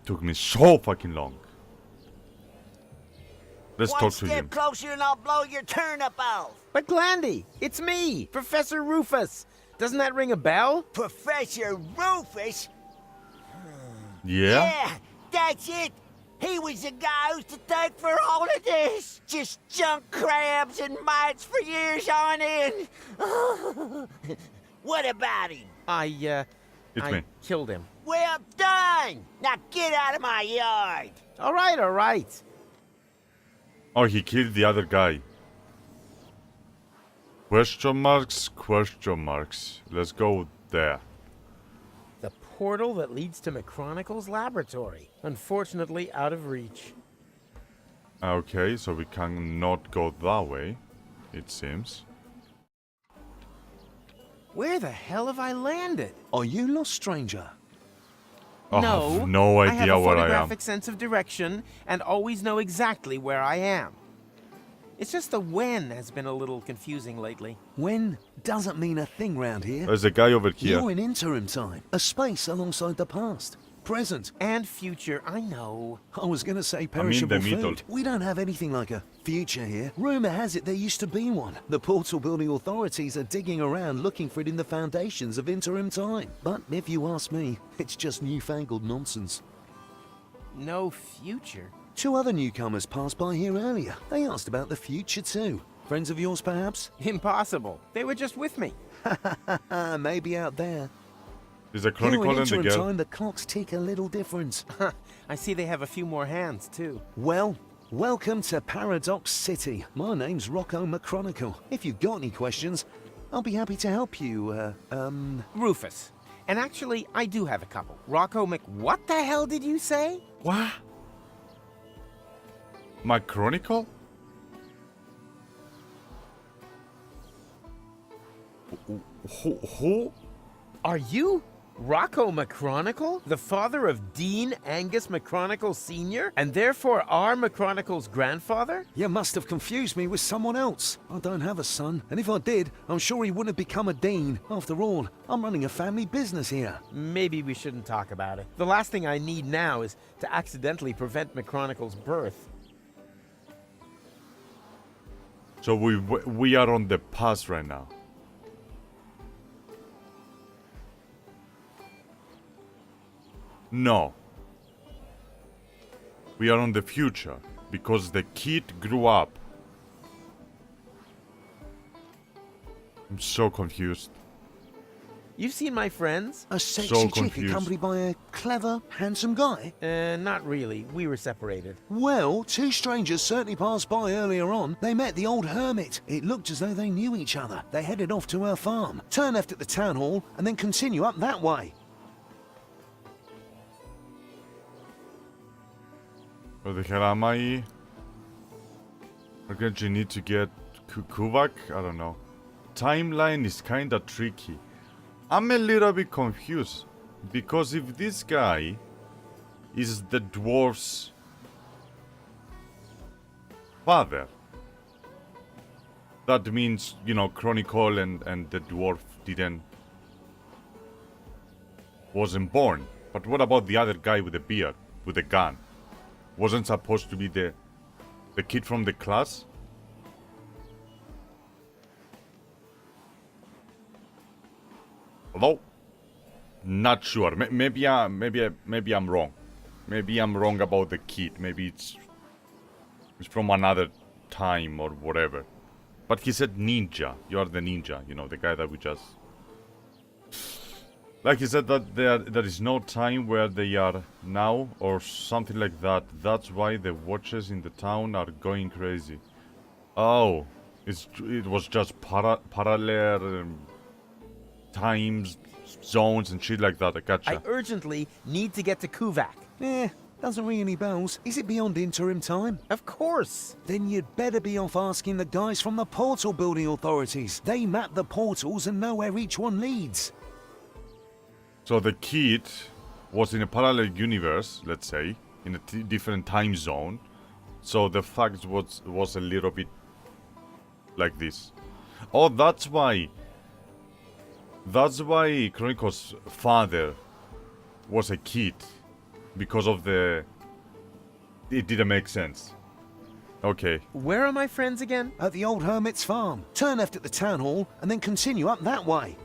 Took me so fucking long. Let's One talk to step him. closer and I'll blow your turnip off. But Glandy, it's me, Professor Rufus. Doesn't that ring a bell? Professor Rufus? Yeah? Yeah, that's it. He was the guy who's to thank for all of this. Just junk crabs and mites for years on end. What about him? I It's me. killed him. Well done. Now get out of my yard. All right. Oh, he killed the other guy. Question marks, question marks. Let's go there. The portal that leads to McChronicle's laboratory. Unfortunately, out of reach. Okay, so we cannot go that way, it seems. Where the hell have I landed? Are you lost, stranger? I No, have no I have idea a where I am. photographic sense of direction and always know exactly where I am. It's just the when has been a little confusing lately. When doesn't mean a thing round here. There's a guy over here. You're in interim time, a space alongside the past, present. And future, I know. I was going to say perishable the middle. food. We don't have anything like a future here. Rumor has it there used to be one. The portal building authorities are digging around looking for it in the foundations of interim time. But if you ask me, it's just newfangled nonsense. No future? 2 other newcomers passed by here earlier. They asked about the future too. Friends of yours, perhaps? Impossible. They were just with me. Maybe out there. Is a Here chronicle in and the interim girl. time, the clocks tick a little different. I see they have a few more hands, too. Well, welcome to Paradox City. My name's Rocco McChronicle. If you've got any questions, I'll be happy to help you, Rufus. And actually, I do have a couple. Rocco What the hell did you say? What? My chronicle? Who? Are you Rocco McChronicle, the father of Dean Angus McChronicle Sr., and therefore our McChronicle's grandfather? You must have confused me with someone else. I don't have a son, and if I did, I'm sure he wouldn't have become a dean. After all, I'm running a family business here. Maybe we shouldn't talk about it. The last thing I need now is to accidentally prevent McChronicle's birth. So we are on the past right now. No. We are on the future because the kid grew up. I'm so confused. You've seen my friends? A sexy So chick confused. accompanied by a clever, handsome guy? Not really. We were separated. Well, 2 strangers certainly passed by earlier on. They met the old hermit. It looked as though they knew each other. They headed off to her farm, turn left at the town hall, and then continue up that way. Where the hell am I? We're going to need to get Kuvak? I don't know. Timeline is kinda tricky. I'm a little bit confused. Because if this guy is the dwarf's father, that means, you know, Chronicle and the dwarf wasn't born. But what about the other guy with the beard, with the gun? Wasn't supposed to be the kid from the class? Hello? Not sure. Maybe I'm wrong. Maybe I'm wrong about the kid. Maybe it's from another time or whatever. But he said ninja. You are the ninja. You know, the guy that we just... Like he said that there is no time where they are now or something like that. That's why the watches in the town are going crazy. Oh, it was just parallel times, zones and shit like that. I gotcha. I urgently need to get to Kuvak. Doesn't ring any bells. Is it beyond interim time? Of course. Then you'd better be off asking the guys from the portal building authorities. They map the portals and know where each one leads. So the kid was in a parallel universe, let's say, in a different time zone. So the fact was a little bit like this. Oh, that's why Chronicle's father was a kid. because of the... It didn't make sense. Okay. Where are my friends again? At the old hermit's farm. Turn left at the town hall and then continue up that way.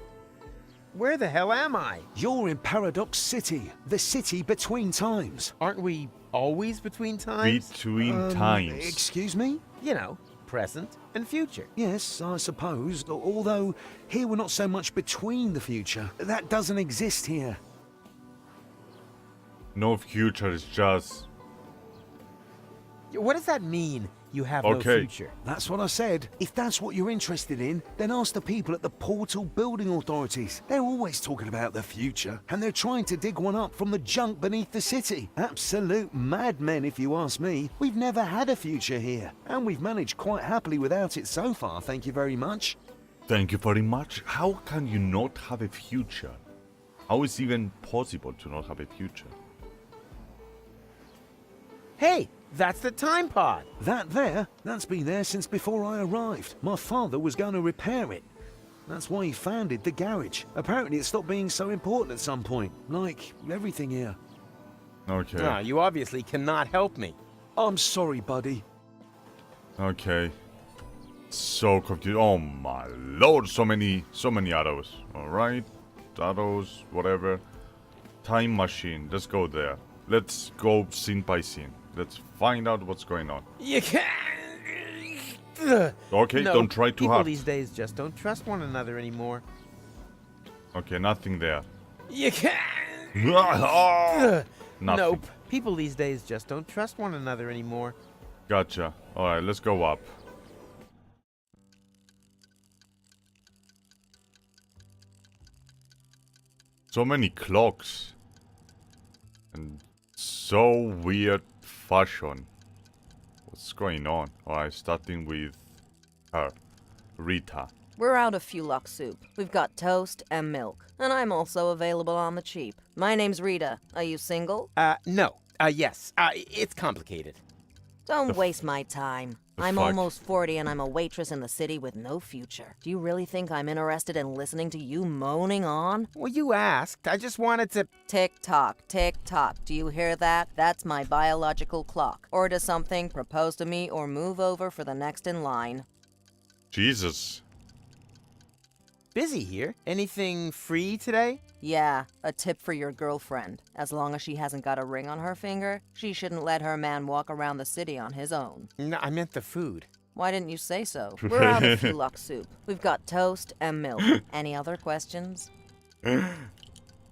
Where the hell am I? You're in Paradox City, the city between times. Aren't we always between times? Between times. Excuse me? You know, present and future. Yes, I suppose. Although, here we're not so much between the future. That doesn't exist here. No future is just... What does that mean, you have no Okay. future? That's what I said. If that's what you're interested in, then ask the people at the Portal Building Authorities. They're always talking about the future, and they're trying to dig one up from the junk beneath the city. Absolute madmen, if you ask me. We've never had a future here, and we've managed quite happily without it so far, thank you very much. Thank you very much. How can you not have a future? How is it even possible to not have a future? Hey, that's the time pod. That there, that's been there since before I arrived. My father was going to repair it. That's why he founded the garage. Apparently it stopped being so important at some point, like everything here. Okay. Ah, you obviously cannot help me. I'm sorry, buddy. Okay. So confused. Oh my lord, so many arrows. Alright. Arrows, whatever. Time machine. Let's go there. Let's go scene by scene. Let's find out what's going on. You can't. Okay, No, don't try too people hard. these days just don't trust one another anymore. Okay, nothing there. You can't. Oh, nothing. Nope. People these days just don't trust one another anymore. Gotcha. Alright, let's go up. So many clocks. And so weird fashion. What's going on? Alright, starting with her. Rita. We're out of Fulok soup. We've got toast and milk. And I'm also available on the cheap. My name's Rita. Are you single? No. Yes. It's complicated. Don't waste my time. I'm fuck? almost 40 and I'm a waitress in the city with no future. Do you really think I'm interested in listening to you moaning on? Well, you asked. I just wanted to... Tick-tock, tick-tock. Do you hear that? That's my biological clock. Order something, propose to me, or move over for the next in line. Jesus. Busy here. Anything free today? Yeah, a tip for your girlfriend. As long as she hasn't got a ring on her finger, she shouldn't let her man walk around the city on his own. No, I meant the food. Why didn't you say so? We're out of Fulok soup. We've got toast and milk. Any other questions?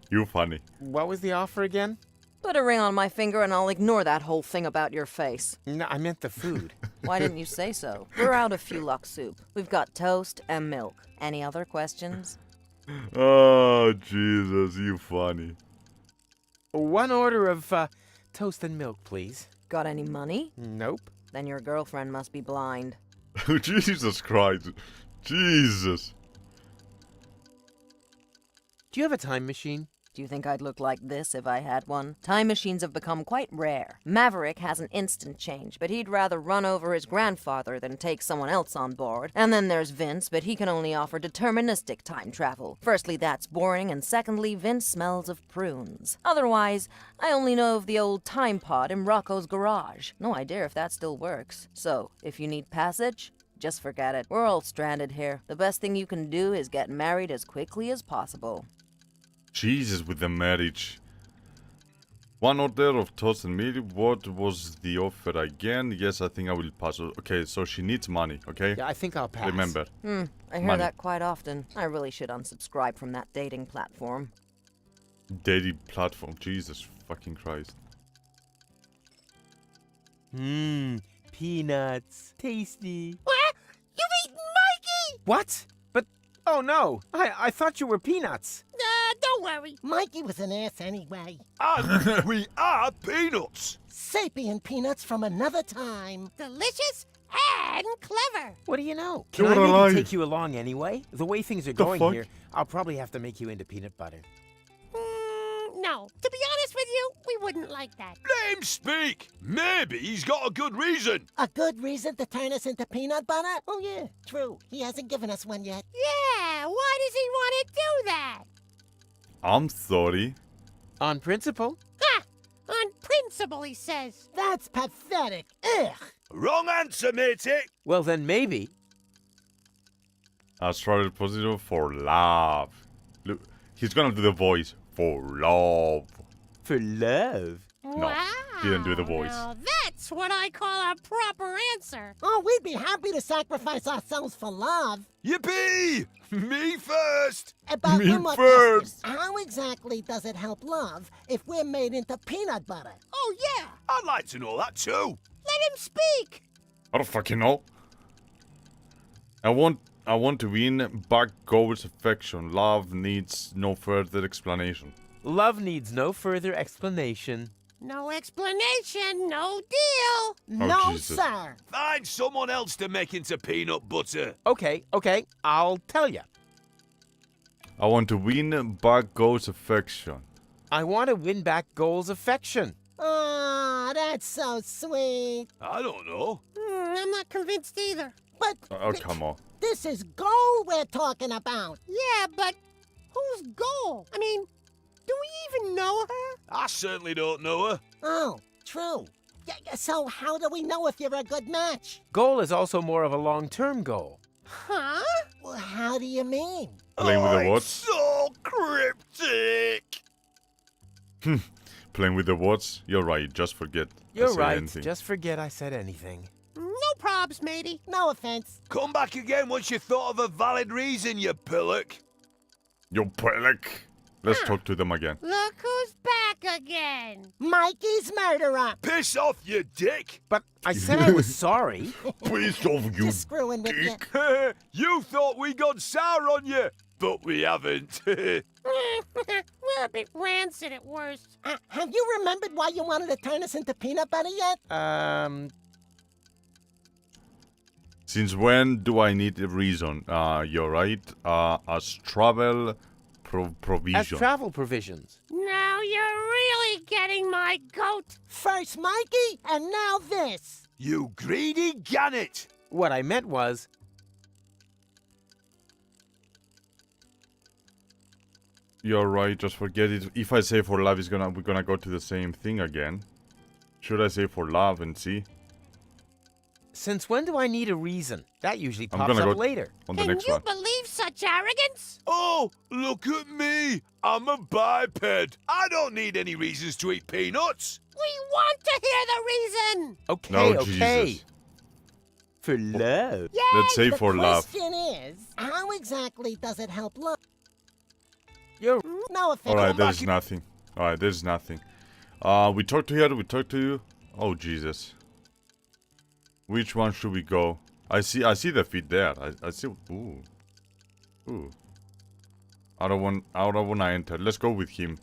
You funny. What was the offer again? Put a ring on my finger and I'll ignore that whole thing about your face. No, I meant the food. Why didn't you say so? We're out of Fulok soup. We've got toast and milk. Any other questions? Oh, Jesus, you funny. One order of toast and milk, please. Got any money? Nope. Then your girlfriend must be blind. Jesus Christ. Jesus. Do you have a time machine? Do you think I'd look like this if I had one? Time machines have become quite rare. Maverick has an instant change, but he'd rather run over his grandfather than take someone else on board. And then there's Vince, but he can only offer deterministic time travel. Firstly, that's boring, and secondly, Vince smells of prunes. Otherwise, I only know of the old time pod in Rocco's garage. No idea if that still works. So, if you need passage, just forget it. We're all stranded here. The best thing you can do is get married as quickly as possible. Jesus with the marriage. One order of toast and milk. What was the offer again? Yes, I think I will pass. Okay, so she needs money, okay? Yeah, I think I'll pass. Remember. I hear Money. that quite often. I really should unsubscribe from that dating platform. Dating platform. Jesus fucking Christ. Peanuts. Tasty. What? You've eaten Mikey? What? But, oh no. I thought you were Peanuts. Don't worry. Mikey was an ass anyway. And we are peanuts. Sapient peanuts from another time. Delicious and clever. What do you know? You're Can I maybe alive. take you along anyway? The way things are The going fuck? here, I'll probably have to make you into peanut butter. No, to be honest with you, we wouldn't like that. Let him speak. Maybe he's got a good reason. A good reason to turn us into peanut butter? Oh, yeah, true. He hasn't given us one yet. Yeah, why does he want to do that? I'm sorry. On principle? Ha! On principle, he says. That's pathetic. Ugh. Wrong answer, matey. Well, then maybe. Astrology positive for love. Look, he's gonna do the voice for love. For love. No, didn't do the voice. Now that's what I call a proper answer. Oh, we'd be happy to sacrifice ourselves for love. Yippee! Me first. But Me one more first. question. How exactly does it help love if we're made into peanut butter? Oh, yeah. I'd like to know that too. Let him speak. I don't fucking know. I want to win back Gold's affection. Love needs no further explanation. Love needs no further explanation. No explanation, no deal. No, Jesus. sir. Find someone else to make into peanut butter. Okay, I'll tell you. I want to win back Gold's affection. I want to win back Goal's affection. Oh, that's so sweet. I don't know. I'm not convinced either. But Oh, come on. this is gold we're talking about. Yeah, but whose goal? I mean, do we even know her? I certainly don't know her. Oh, true. So how do we know if you're a good match? Goal is also more of a long-term goal. Huh? Well, how do you mean? Playing with the It's words. so cryptic. Playing with the words. You're right. Just forget. I You're said right. anything. Just forget I said anything. No probs, matey. No offense. Come back again once you thought of a valid reason, you pillock. Yo, Pelek. Let's talk to them again. Look who's back again. Mikey's murderer. Piss off, you dick. But I said I was sorry. Please off, you Just screwing with you. dick. You thought we got sour on you, but we haven't. We're a bit rancid at worst. Have you remembered why you wanted to turn us into peanut butter yet? Since when do I need a reason? You're right. As travel As provision. travel provisions. Now you're really getting my goat. First Mikey, and now this. You greedy gannet. What I meant was, You're right. Just forget it. If I say for love, we're gonna go to the same thing again. Should I say for love and see? since when do I need a reason? That usually I'm pops gonna up go later. on the Can next you one. believe such arrogance? Oh, look at me. I'm a biped. I don't need any reasons to eat peanuts. We want to hear the reason. Okay, No, okay. Jesus. For love. Yeah. Let's say The for love. question is, how exactly does it help love? You're No offense. Alright, Come back there's in- nothing. Alright, there's nothing. We talked to her, we talked to you. Oh, Jesus. Which one should we go? I see the feet there. I see. Ooh. Ooh. I don't want to enter. Let's go with him.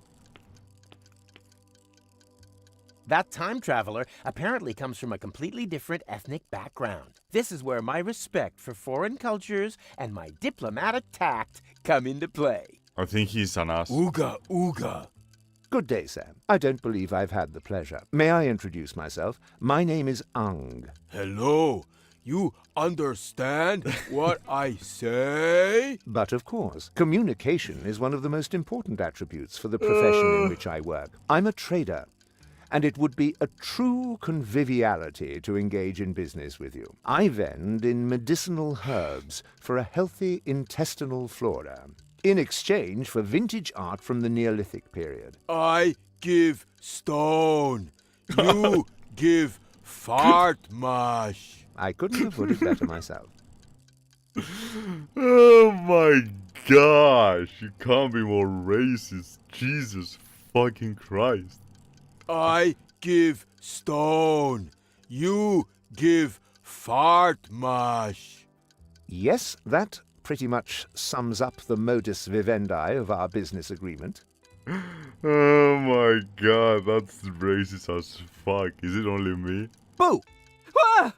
That time traveler apparently comes from a completely different ethnic background. This is where my respect for foreign cultures and my diplomatic tact come into play. I think he's an ass. Ooga, ooga. Good day, Sam. I don't believe I've had the pleasure. May I introduce myself? My name is Ang. Hello. You understand what I say? But of course, communication is one of the most important attributes for the profession in which I work. I'm a trader, and it would be a true conviviality to engage in business with you. I vend in medicinal herbs for a healthy intestinal flora, in exchange for vintage art from the Neolithic period. I give stone. You give fart mash. I couldn't have put it better myself. Oh my gosh. You can't be more racist. Jesus fucking Christ. I give stone. You give fart mash. Yes, that pretty much sums up the modus vivendi of our business agreement. Oh my god, that's racist as fuck. Is it only me? Boo! Ah!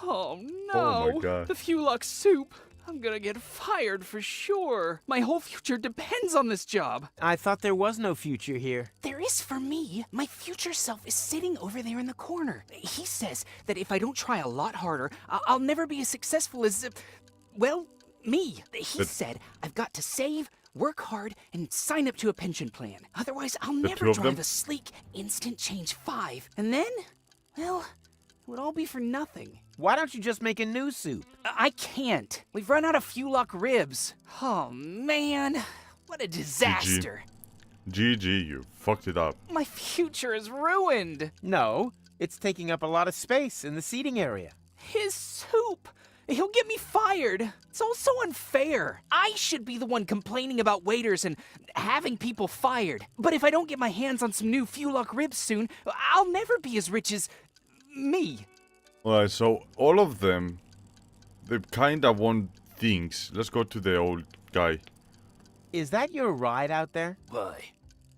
Oh no! Oh my God. The Fulux soup. I'm gonna get fired for sure. My whole future depends on this job. I thought there was no future here. There is for me. My future self is sitting over there in the corner. He says that if I don't try a lot harder, I'll never be as successful as, well, me. He said I've got to save, work hard, and sign up to a pension plan. Otherwise, I'll two never of them? drive a sleek Instant Change 5. And then, well, it would all be for nothing. Why don't you just make a new soup? I can't. We've run out of Fuelock ribs. Oh, man. What a disaster. GG, you fucked it up. My future is ruined. No, it's taking up a lot of space in the seating area. His soup. He'll get me fired. It's all so unfair. I should be the one complaining about waiters and having people fired. But if I don't get my hands on some new Fuelock ribs soon, I'll never be as rich as me. Alright, so all of them, they kinda want things. Let's go to the old guy. Is that your ride out there? Why?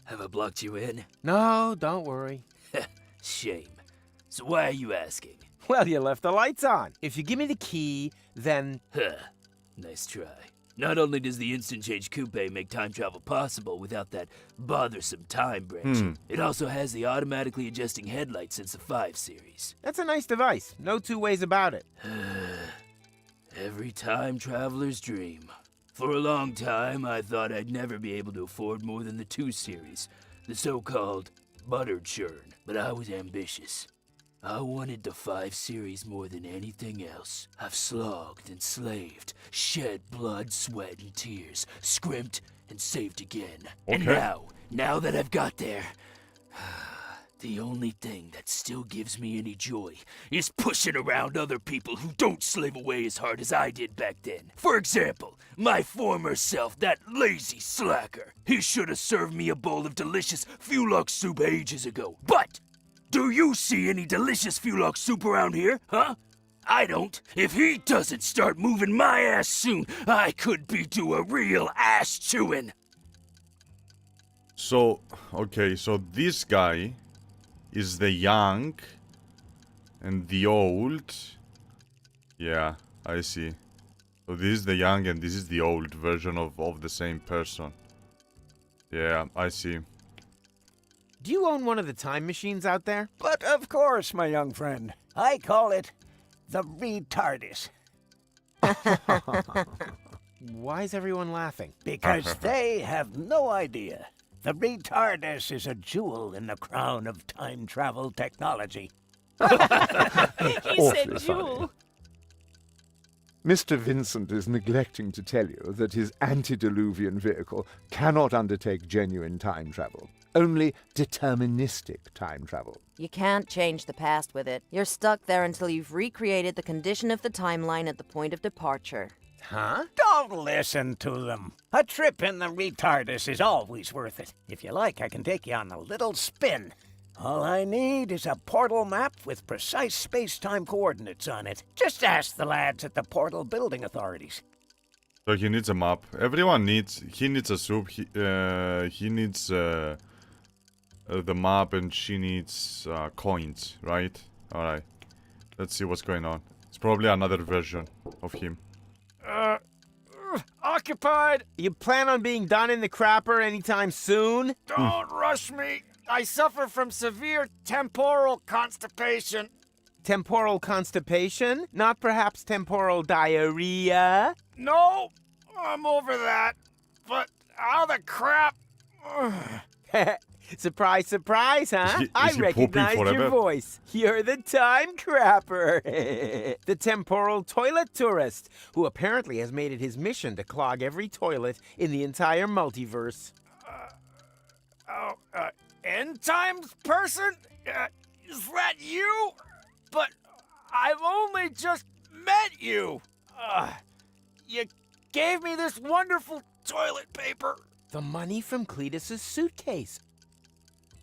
Have I blocked you in? No, don't worry. Shame. So why are you asking? Well, you left the lights on. If you give me the key, then... Huh. Nice try. Not only does the Instant Change Coupe make time travel possible without that bothersome time branch, it also has the automatically adjusting headlights since the 5 series. That's a nice device. No two ways about it. Every time traveler's dream. For a long time, I thought I'd never be able to afford more than the 2 series, the so-called buttered churn, but I was ambitious. I wanted the 5 series more than anything else. I've slogged and slaved, shed blood, sweat, and tears, scrimped and saved again. And now that I've got there, the only thing that still gives me any joy is pushing around other people who don't slave away as hard as I did back then. For example, my former self, that lazy slacker. He should have served me a bowl of delicious Fuelock soup ages ago. But do you see any delicious Fuelock soup around here, huh? I don't. If he doesn't start moving my ass soon, I could be due a real ass chewing. So, okay, so this guy is the young and the old. Yeah, I see. So this is the young and this is the old version of the same person. Yeah, I see. Do you own one of the time machines out there? But of course, my young friend. I call it the retardis. Why is everyone laughing? Because they have no idea. The retardis is a jewel in the crown of time travel technology. He said jewel. Mr. Vincent is neglecting to tell you that his antediluvian vehicle cannot undertake genuine time travel. Only deterministic time travel. You can't change the past with it. You're stuck there until you've recreated the condition of the timeline at the point of departure. Huh? Don't listen to them. A trip in the retardis is always worth it. If you like, I can take you on a little spin. All I need is a portal map with precise space-time coordinates on it. Just ask the lads at the portal building authorities. So he needs a map. Everyone needs. He needs a soup. He needs the map, and she needs coins, right? All right. Let's see what's going on. It's probably another version of him. Occupied! You plan on being done in the crapper anytime soon? Don't rush me. I suffer from severe temporal constipation. Temporal constipation? Not perhaps temporal diarrhea? No, I'm over that. But how the crap? Surprise, surprise, huh? Is he pooping recognize your forever? voice. You're the time crapper. The temporal toilet tourist, who apparently has made it his mission to clog every toilet in the entire multiverse. End times person? Is that you? But I've only just met you. You gave me this wonderful toilet paper. The money from Cletus's suitcase.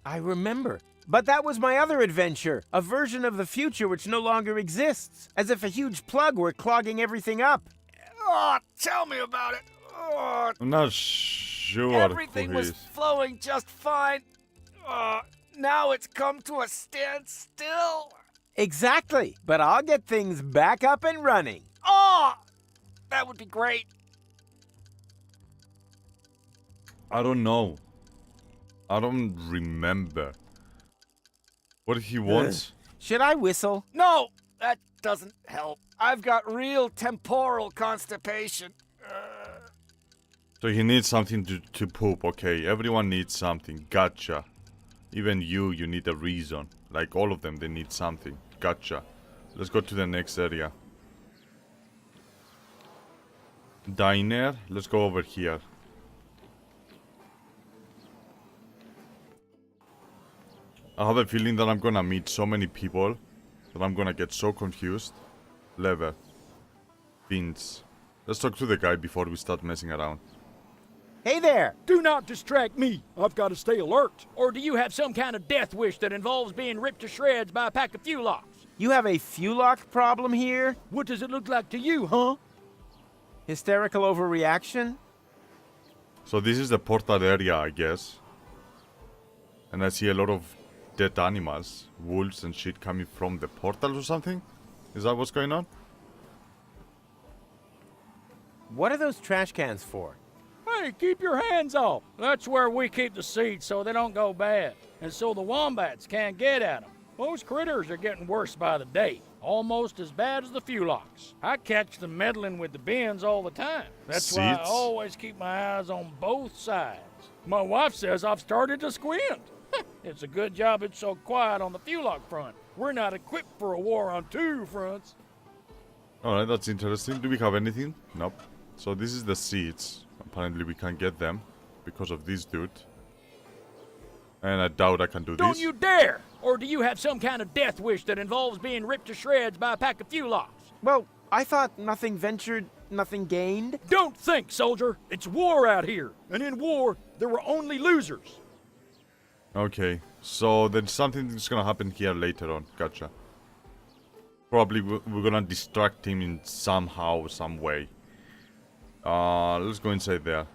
I remember. But that was my other adventure, a version of the future which no longer exists, as if a huge plug were clogging everything up. Oh, tell me about it. Oh, I'm not sure everything who was he is. flowing just fine. Now it's come to a standstill. Exactly, but I'll get things back up and running. Oh, that would be great. I don't know. I don't remember. What he wants? Should I whistle? No, that doesn't help. I've got real temporal constipation. So he needs something to poop. Okay, everyone needs something. Gotcha. Even you need a reason. Like all of them, they need something. Gotcha. Let's go to the next area. Diner. Let's go over here. I have a feeling that I'm gonna meet so many people that I'm gonna get so confused. Lever. Beans. Let's talk to the guy before we start messing around. Hey there! Do not distract me. I've got to stay alert. Or do you have some kind of death wish that involves being ripped to shreds by a pack of Fulocks? You have a Fulock problem here? What does it look like to you, huh? Hysterical overreaction? So this is the portal area, I guess. And I see a lot of dead animals, wolves and shit coming from the portal or something? Is that what's going on? What are those trash cans for? Hey, keep your hands off. That's where we keep the seeds so they don't go bad. And so the wombats can't get at them. Most critters are getting worse by the day. Almost as bad as the Fulocks. I catch them meddling with the bins all the time. That's why I Seeds? always keep my eyes on both sides. My wife says I've started to squint. It's a good job it's so quiet on the Fulock front. We're not equipped for a war on two fronts. Alright, that's interesting. Do we have anything? Nope. So this is the seeds. Apparently we can't get them because of this dude. And I doubt I can do Don't this. you dare! Or do you have some kind of death wish that involves being ripped to shreds by a pack of Fulocks? Well, I thought nothing ventured, nothing gained. Don't think, soldier. It's war out here. And in war, there were only losers. Okay, so there's something that's gonna happen here later on. Gotcha. Probably we're gonna distract him in somehow, some way. Let's go inside there.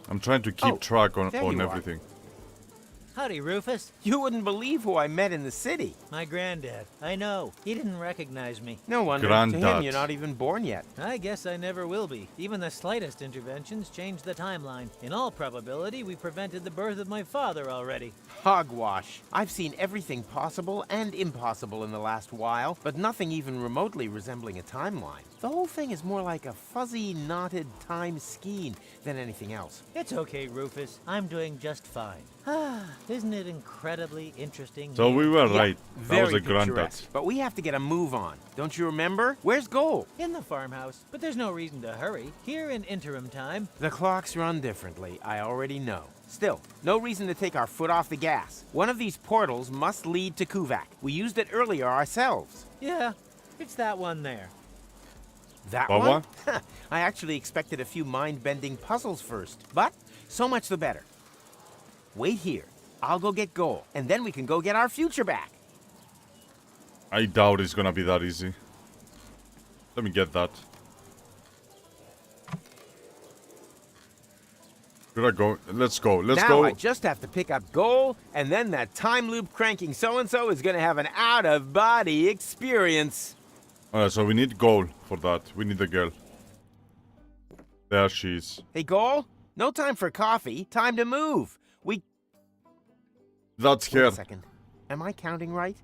I'm trying to keep track on there you are. everything. Howdy, Rufus. You wouldn't believe who I met in the city. My granddad. I know. He didn't recognize me. No wonder. To Granddad. him, you're not even born yet. I guess I never will be. Even the slightest interventions change the timeline. In all probability, we prevented the birth of my father already. Hogwash. I've seen everything possible and impossible in the last while, but nothing even remotely resembling a timeline. The whole thing is more like a fuzzy, knotted time skein than anything else. It's okay, Rufus. I'm doing just fine. Isn't it incredibly interesting? So we were Yeah, right. That was very a granddad. picturesque. But we have to get a move on. Don't you remember? Where's Goal? In the farmhouse, but there's no reason to hurry. Here in interim time. The clocks run differently, I already know. Still, no reason to take our foot off the gas. One of these portals must lead to Kuvak. We used it earlier ourselves. Yeah, it's that one there. That What one? I actually expected a few mind-bending puzzles first, but so much the better. Wait here. I'll go get Goal, and then we can go get our future back. I doubt it's gonna be that easy. Let me get that. Should I go? Let's go. Let's now go. I just have to pick up Goal, and then that time loop cranking so-and-so is gonna have an out-of-body experience. Alright, so we need Goal for that. We need the girl. There she is. Hey, Goal, no time for coffee. Time to move. That's Wait her. a second. Am I counting right?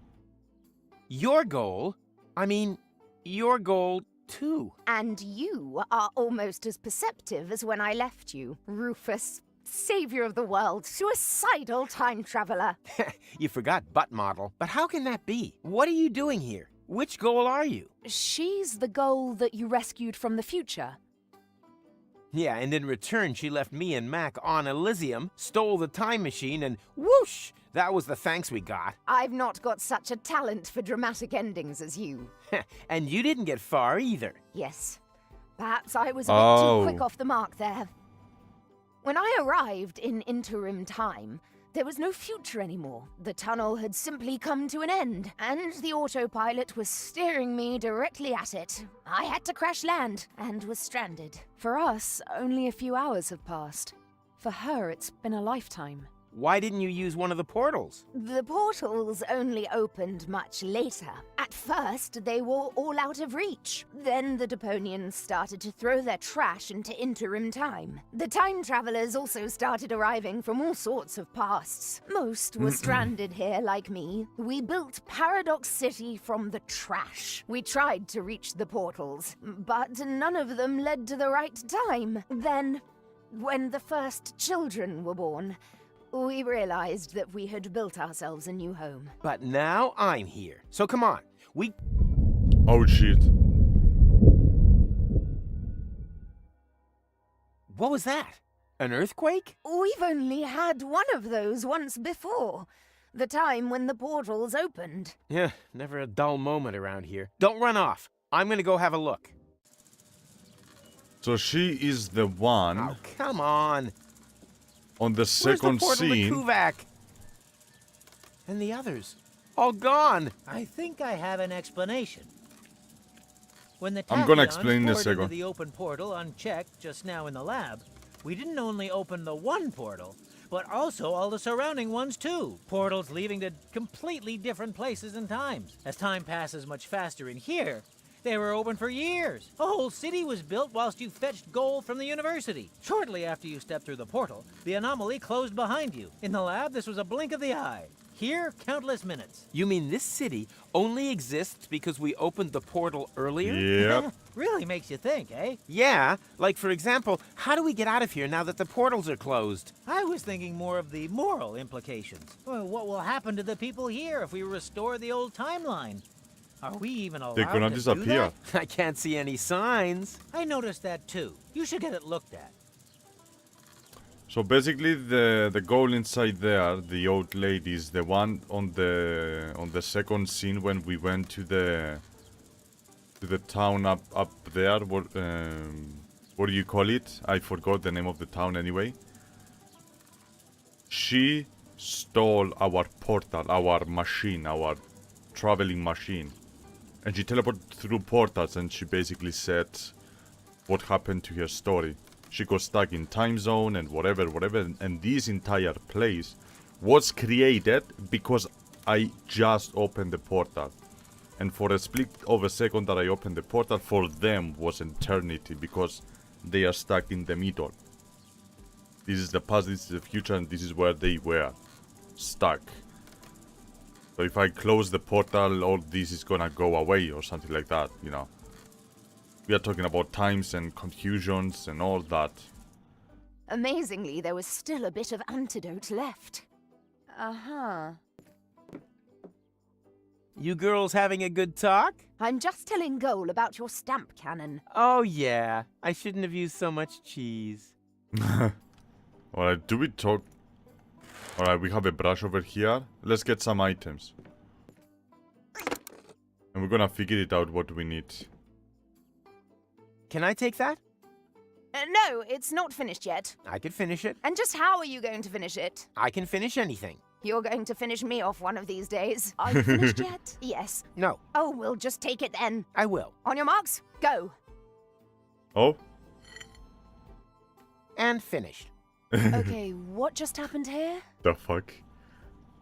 Your goal? I mean, your goal too. And you are almost as perceptive as when I left you, Rufus, savior of the world, suicidal time traveler. You forgot butt model. But how can that be? What are you doing here? Which goal are you? She's the goal that you rescued from the future. Yeah, and in return, she left me and Mac on Elysium, stole the time machine, and whoosh! That was the thanks we got. I've not got such a talent for dramatic endings as you. And you didn't get far either. Yes. Perhaps I was a bit too quick Oh. off the mark there. When I arrived in interim time, there was no future anymore. The tunnel had simply come to an end, and the autopilot was steering me directly at it. I had to crash land, and was stranded. For us, only a few hours have passed. For her, it's been a lifetime. Why didn't you use one of the portals? The portals only opened much later. At At first, they were all out of reach. Then the Deponians started to throw their trash into interim time. The time travelers also started arriving from all sorts of pasts. Most were stranded here like me. We built Paradox City from the trash. We tried to reach the portals, but none of them led to the right time. Then, when the first children were born, we realized that we had built ourselves a new home. But now I'm here. So come on. Oh shit. What was that? An earthquake? We've only had one of those once before. The time when the portals opened. Yeah, never a dull moment around here. Don't run off. I'm gonna go have a look. So she is the one. Oh, come on. On the Where's second the portal scene. to Kuvak? And the others? All gone. I think I have an explanation. When the I'm gonna tachyons explain in a poured into second. the open portal unchecked just now in the lab, we didn't only open the one portal, but also all the surrounding ones too. Portals leading to completely different places and times. As time passes much faster in here, they were open for years. A whole city was built whilst you fetched gold from the university. Shortly after you stepped through the portal, the anomaly closed behind you. In the lab, this was a blink of the eye. Here, countless minutes. You mean this city only exists because we opened the portal earlier? Yep. Really makes you think, eh? Yeah, like for example, how do we get out of here now that the portals are closed? I was thinking more of the moral implications. Well, what will happen to the people here if we restore the old timeline? Are we even allowed They're gonna to disappear. do that? I can't see any signs. I noticed that too. You should get it looked at. So basically, the goal inside there, the old lady, is the one on the second scene when we went to the town up there. What do you call it? I forgot the name of the town anyway. She stole our portal, our machine, our traveling machine, and she teleported through portals. And she basically said what happened to her story. She got stuck in time zone and whatever, and this entire place was created because I just opened the portal. And for a split of a second that I opened the portal, for them was eternity because they are stuck in the middle. This is the past, this is the future, and this is where they were stuck. So if I close the portal, all this is gonna go away or something like that, you know. We are talking about times and confusions and all that. Amazingly, there was still a bit of antidote left. Uh-huh. You girls having a good talk? I'm just telling Goal about your stamp cannon. Oh yeah, I shouldn't have used so much cheese. Alright, do we talk? Alright, we have a brush over here. Let's get some items. And we're gonna figure it out what we need. Can I take that? No, it's not finished yet. I could finish it. And just how are you going to finish it? I can finish anything. You're going to finish me off one of these days. Are you finished yet? Yes. No. Oh, we'll just take it then. I will. On your marks, go. Oh? And finished. Okay, what just happened here? The fuck?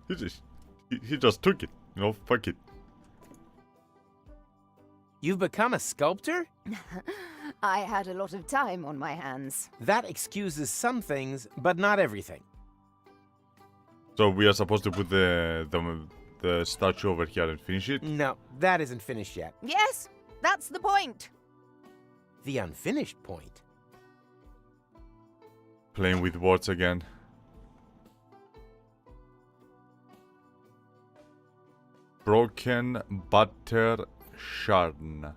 He just took it. You know, fuck it. You've become a sculptor? I had a lot of time on my hands. That excuses some things, but not everything. So we are supposed to put the statue over here and finish it? No, that isn't finished yet. Yes, that's the point. The unfinished point. Playing with words again. Broken butter sharn.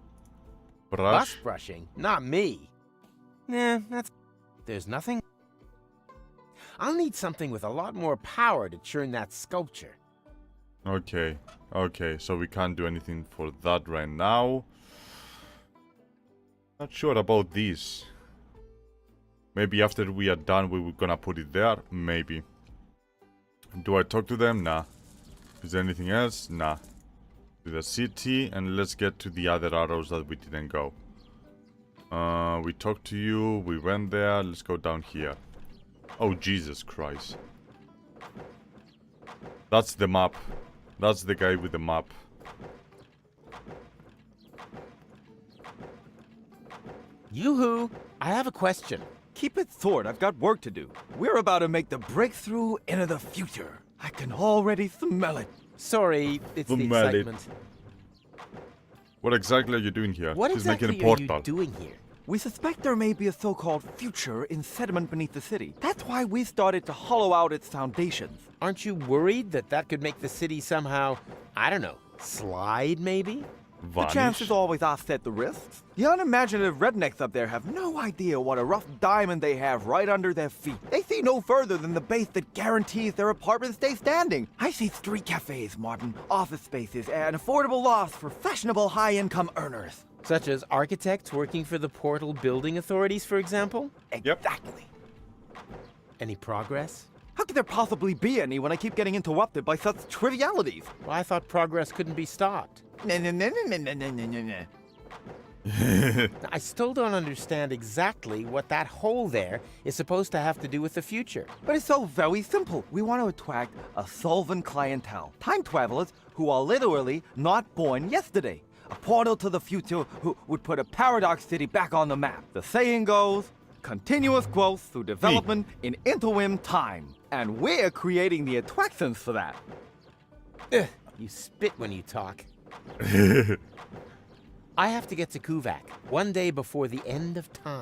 Bus brushing? Not me. Nah, that's... There's nothing. I'll need something with a lot more power to churn that sculpture. Okay, so we can't do anything for that right now. Not sure about this. Maybe after we are done, we were gonna put it there. Maybe. Do I talk to them? Nah. Is there anything else? Nah. To the city, and let's get to the other arrows that we didn't go. We talked to you. We went there. Let's go down here. Oh, Jesus Christ. That's the map. That's the guy with the map. Yoo-hoo! I have a question. Keep it short, I've got work to do. We're about to make the breakthrough into the future. I can already smell it. Sorry, it's the Smell it. excitement. What exactly are you doing here? What She's exactly making a are portal. you doing here? We suspect there may be a so-called future in sediment beneath the city. That's why we started to hollow out its foundations. Aren't you worried that that could make the city somehow, I don't know, slide maybe? The chances always offset the risks. The unimaginative rednecks up there have no idea what a rough diamond they have right under their feet. They see no further than the base that guarantees their apartments stay standing. I see street cafes, Martin, office spaces, and affordable lofts for fashionable high-income earners. Such as architects working for the Portal Building Authorities, for example? Exactly. Any progress? How could there possibly be any when I keep getting interrupted by such trivialities? Well, I thought progress couldn't be stopped. I still don't understand exactly what that hole there is supposed to have to do with the future. But it's so very simple. We want to attract a solvent clientele. Time travelers who are literally not born yesterday. A portal to the future who would put a paradox city back on the map. The saying goes, continuous growth through development in interim time. And we're creating the attractions for that. Ugh, you spit when you talk. I have to get to Kuvak one day before the end of time.